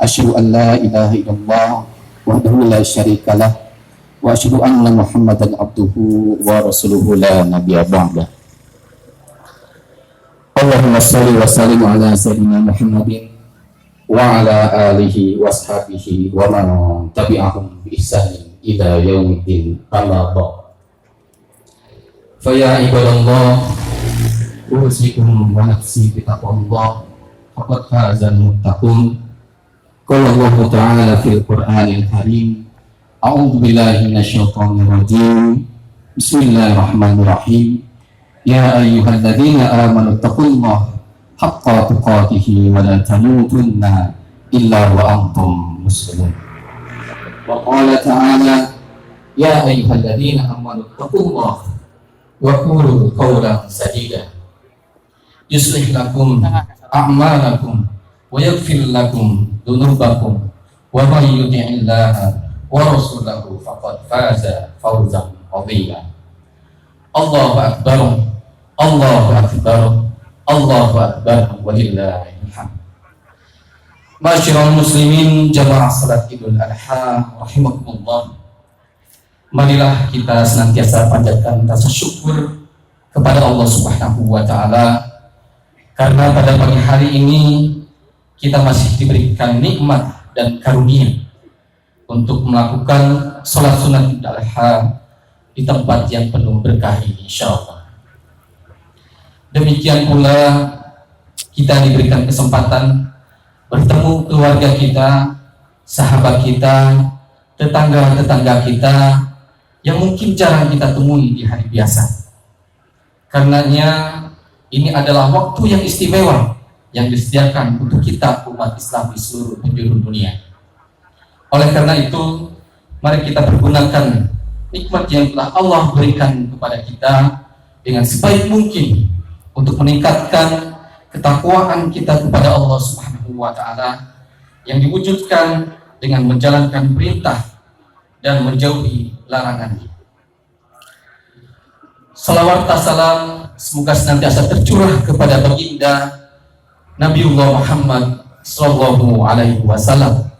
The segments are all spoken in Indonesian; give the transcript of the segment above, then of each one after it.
Asyhadu an la ilaha illallah wahdahu la syarikalah wa asyhadu anna Muhammadan abduhu wa rasuluhu la nabiyya ba'dah. Allahumma shalli wa sallim ala sayyidina Muhammadin wa ala alihi wa ashabihi wa man tabi'ahum bi ihsanin ila yaumiddin. Amma ba'd. Fa ya ibadallah, usikum wa nafsi bi taqwallah, faqad fazal muttaqun. Qala Allah Ta'ala fil Qur'anil Karim, a'udzu billahi minasyaitonir rajim. Bismillahirrahmanirrahim. Ya ayyuhalladzina amanu taqullaha haqqa tuqatih wa la tamutunna illa wa antum muslimun. Wa qala ta'ala, ya ayyuhalladzina amanu taqullaha wa qulu qawlan sadida yuslih lakum a'malakum wa yaghfir lakum dhunubakum wa may yuti'illaha wa rasulahu faqad faza fawzan 'azima. Allahu akbar, Allahu akbar, Allahu akbar, walillahil hamd. Ma'asyiral muslimin jamaah salat Idul Adha rahimakumullah. Marilah kita senantiasa panjatkan rasa syukur kepada Allah Subhanahu wa Ta'ala, karena pada pagi hari ini kita masih diberikan nikmat dan karunia untuk melakukan sholat sunat Idul Adha di tempat yang penuh berkah ini, insyaallah. Demikian pula kita diberikan kesempatan bertemu keluarga kita, sahabat kita, tetangga-tetangga kita yang mungkin jarang kita temui di hari biasa. Karenanya ini adalah waktu yang istimewa yang disediakan untuk kita umat Islam di seluruh penjuru dunia. Oleh karena itu, mari kita pergunakan nikmat yang telah Allah berikan kepada kita dengan sebaik mungkin untuk meningkatkan ketakwaan kita kepada Allah Subhanahu wa Ta'ala yang diwujudkan dengan menjalankan perintah dan menjauhi larangannya. Salawat salam semoga senantiasa tercurah kepada baginda Nabiullah Muhammad sallallahu alaihi wasallam,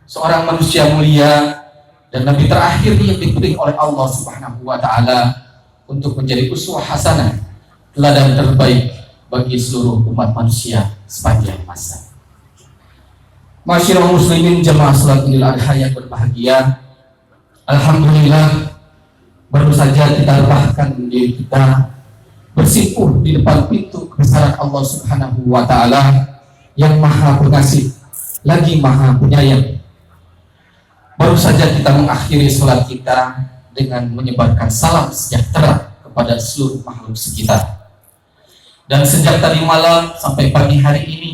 seorang manusia mulia dan nabi terakhir yang dipilih oleh Allah Subhanahu wa Ta'ala untuk menjadi uswah hasanah, teladan terbaik bagi seluruh umat manusia sepanjang masa. Masyaallah muslimin jamaah salat Idul Adha yang berbahagia, alhamdulillah baru saja kita rebahkan diri kita bersimpuh di depan pintu kebesaran Allah Subhanahu wa Ta'ala yang maha pengasih lagi maha penyayang. Baru saja kita mengakhiri sholat kita dengan menyebarkan salam sejahtera kepada seluruh makhluk sekitar. Dan sejak tadi malam sampai pagi hari ini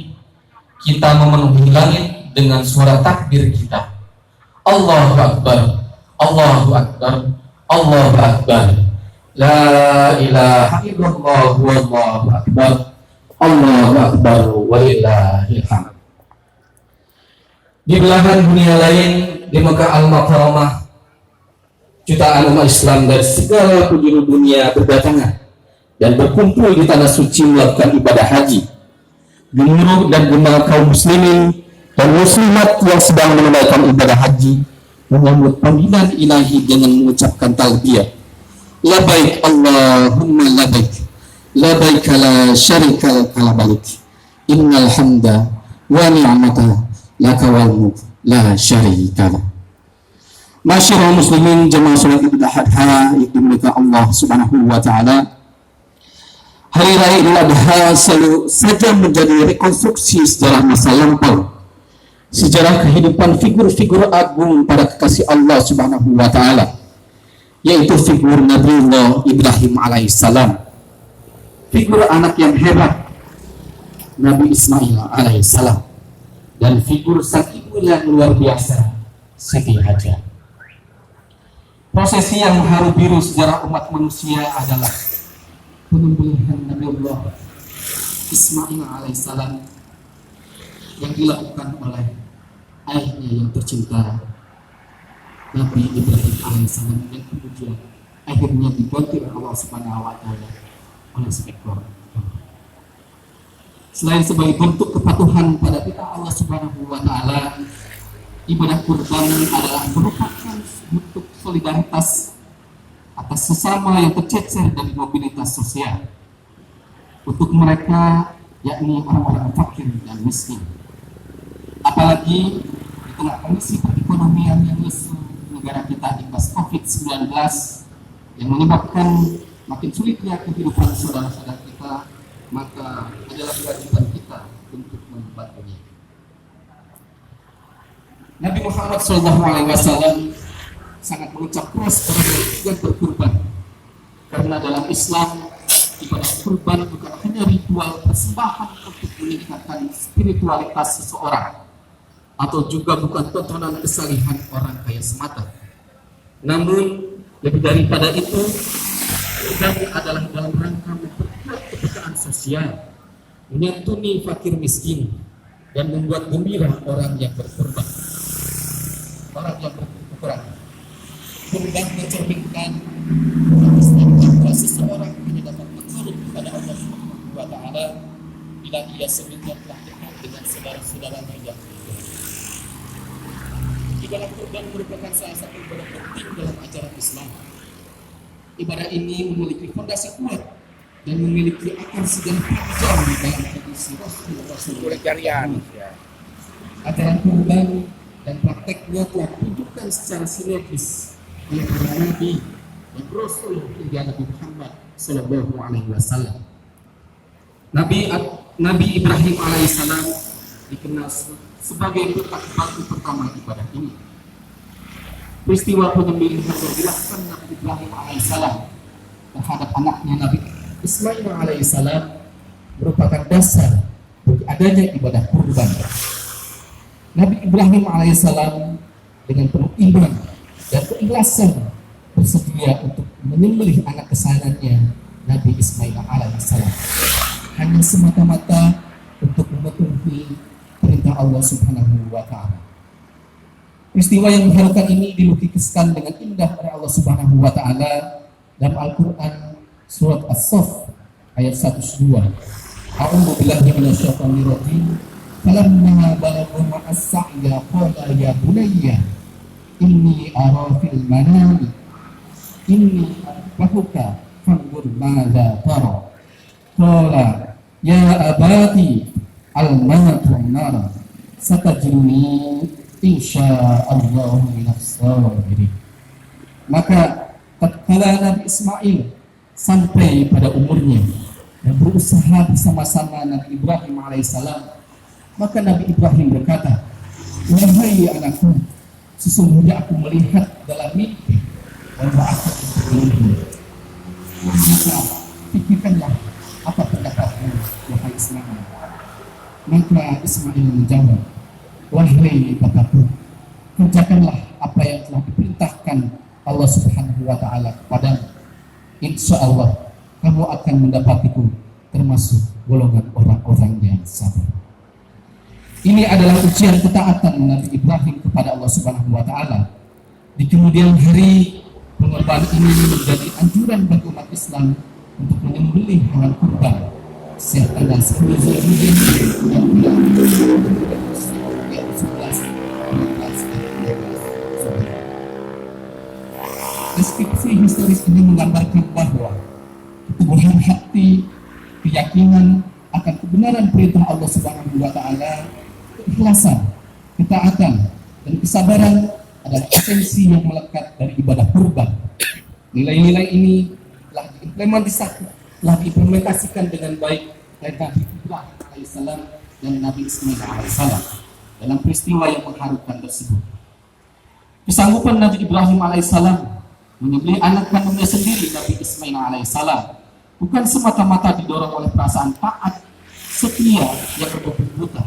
kita memenuhi langit dengan suara takbir kita. Allahu akbar, Allahu akbar, Allahu akbar. La ilaha illallah wallahu akbar, Allahu akbar, walillahil hamd. Di belahan dunia lain, di Mekah Al-Mukarramah, jutaan umat Islam dari segala penjuru dunia berdatangan dan berkumpul di tanah suci melakukan ibadah haji. Gemuruh dan gema kaum muslimin dan muslimat yang sedang menunaikan ibadah haji menyambut panggilan ilahi dengan mengucapkan talbiyah. Labaik Allahumma labaik, labaik la syarika laka labaik, innal hamda wa ni'mata laka wal mulk la syarika lak. Masyaallah muslimin jamaah salat Idul Adha yang dimuliakan Allah Subhanahu wa Ta'ala, hari raya Idul Adha selalu saja menjadi rekonstruksi sejarah masa lampau, sejarah kehidupan figur-figur agung para kekasih Allah Subhanahu wa Ta'ala, yaitu figur Nabiullah Ibrahim alaihissalam, figur anak yang hebat Nabi Ismail alaihissalam, dan figur sang ibu yang luar biasa Siti Hajar. Prosesi yang haru biru sejarah umat manusia adalah penyembelihan Nabiullah Ismail alaihissalam yang dilakukan oleh ayahnya yang tercinta Nabi Ibrahim alaihissalam, yang kemudian akhirnya diganti oleh Allah Subhanahu wa Ta'ala oleh seekor. Selain sebagai bentuk kepatuhan pada perintah Allah Subhanahu wa Ta'ala, ibadah kurban adalah merupakan bentuk solidaritas atas sesama yang tercecer dari mobilitas sosial untuk mereka, yakni orang-orang fakir dan miskin. Apalagi di tengah kondisi perekonomian yang lesu negara kita imbas COVID-19 yang menyebabkan makin sulitnya kehidupan saudara-saudara kita, maka adalah kewajiban kita untuk membantunya. Nabi Muhammad SAW sangat mengucap keras orang yang berkurban, karena dalam Islam ibadah kurban bukan hanya ritual persembahan untuk meningkatkan spiritualitas seseorang, atau juga bukan tontonan kesalihan orang kaya semata. Namun lebih daripada itu, kurban adalah dalam rangka memperkuat kepekaan sosial, menyantuni fakir miskin, dan membuat gembira orang yang berkorban, orang yang berkurban. Kurban mencerminkan bahwa seseorang hanya dapat berkorban kepada Allah Subhanahu wa Ta'ala bila ia sebelumnya telah dekat dengan saudara-saudaranya yang beriman. Ibadah kurban merupakan salah satu ibadah penting dalam ajaran Islam. Ibadah ini memiliki fondasi kuat dan memiliki akar sejarah panjang dalam tradisi Rasulullah. Ajaran kurban dan prakteknya telah ditunjukkan secara sinergis oleh para nabi dan rasul hingga Nabi Muhammad Sallallahu Alaihi Wasallam. Nabi Ibrahim Alaihissalam dikenal sebagai pelaku pertama ibadah ini. Peristiwa penyembelihan yang dilakukan Nabi Ibrahim Alaihissalam terhadap anaknya Nabi Ismail Alaihissalam merupakan dasar bagi adanya ibadah kurban. Nabi Ibrahim Alaihissalam dengan penuh iman dan keikhlasan bersedia untuk menyembelih anak kesayangannya Nabi Ismail Alaihissalam hanya semata-mata untuk memenuhi perintah Allah Subhanahu wa Ta'ala. Peristiwa yang mengharukan ini dilukiskan dengan indah oleh Allah Subhanahu wa Ta'ala dalam Al-Qur'an surat As-Saff ayat 102. A'udzu billahi minasyaitonir rajim. Falamma balagha ma'as-sa'ya qala ya bunayya inni ara fil manami inni asbahuka fanzur madza tara. Qala ya abati al-matu an-nar satajiduni insyaallah minas sabirin. Maka tatkala Nabi Ismail sampai pada umurnya dan berusaha bersama-sama Nabi Ibrahim alaihissalam, maka Nabi Ibrahim berkata, wahai anakku, sesungguhnya aku melihat dalam mimpi bahwa aku bermimpi. Maka pikirkanlah apa pendapatmu, wahai Ismail. Maka Ismail menjawab, wahai bapakku, kerjakanlah apa yang telah diperintahkan Allah Subhanahu wa Ta'ala kepadamu. Insya Allah kamu akan mendapatiku termasuk golongan orang-orang yang sabar. Ini adalah ujian ketaatan Nabi Ibrahim kepada Allah Subhanahu wa Ta'ala. Di kemudian hari, pengorbanan ini menjadi anjuran bagi umat Islam untuk menyembelih hewan kurban setiap tanggal 10 Zulhijjah dan bulan 11. Deskripsi historis ini menggambarkan bahwa keteguhan hati, keyakinan akan kebenaran perintah Allah Subhanahu wa Ta'ala, keikhlasan, ketaatan, dan kesabaran adalah esensi yang melekat dari ibadah kurban. Nilai-nilai ini telah diimplementasikan dengan baik oleh Nabi Ibrahim alaihissalam dan Nabi Ismail alaihissalam dalam peristiwa yang mengharukan tersebut. Kesanggupan Nabi Ibrahim alaihissalam menyembelih anak kandungnya sendiri Nabi Ismail alaihissalam bukan semata-mata didorong oleh perasaan taat, setia yang berbeda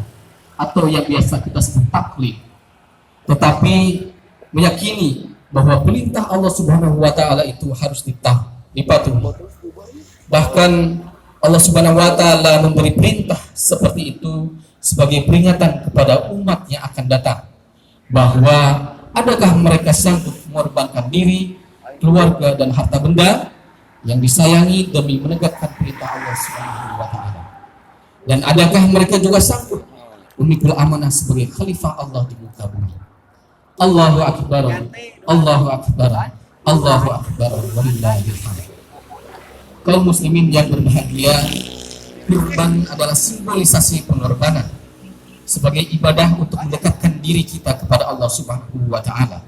atau yang biasa kita sebut taklid, tetapi meyakini bahwa perintah Allah Subhanahu wa Ta'ala itu harus dipatuhi. Bahkan Allah Subhanahu wa Ta'ala memberi perintah seperti itu sebagai peringatan kepada umat yang akan datang, bahwa adakah mereka sanggup mengorbankan diri, keluarga, dan harta benda yang disayangi demi menegakkan perintah Allah Subhanahu wa Ta'ala? Dan adakah mereka juga sanggup memikul amanah sebagai khalifah Allah di muka bumi? Allahu akbar, Allahu akbar, Allahu akbar, walillahil hamd. Kaum muslimin yang berbahagia, kurban adalah simbolisasi pengorbanan sebagai ibadah untuk mendekatkan diri kita kepada Allah Subhanahu wa taala.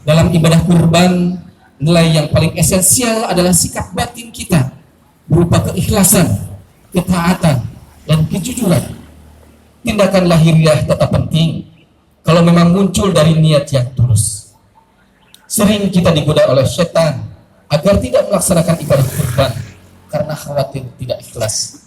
Dalam ibadah kurban, nilai yang paling esensial adalah sikap batin kita berupa keikhlasan, ketaatan, dan kejujuran. Tindakan lahiriah tetap penting kalau memang muncul dari niat yang tulus. Sering kita digoda oleh setan agar tidak melaksanakan ibadah kurban karena khawatir tidak ikhlas.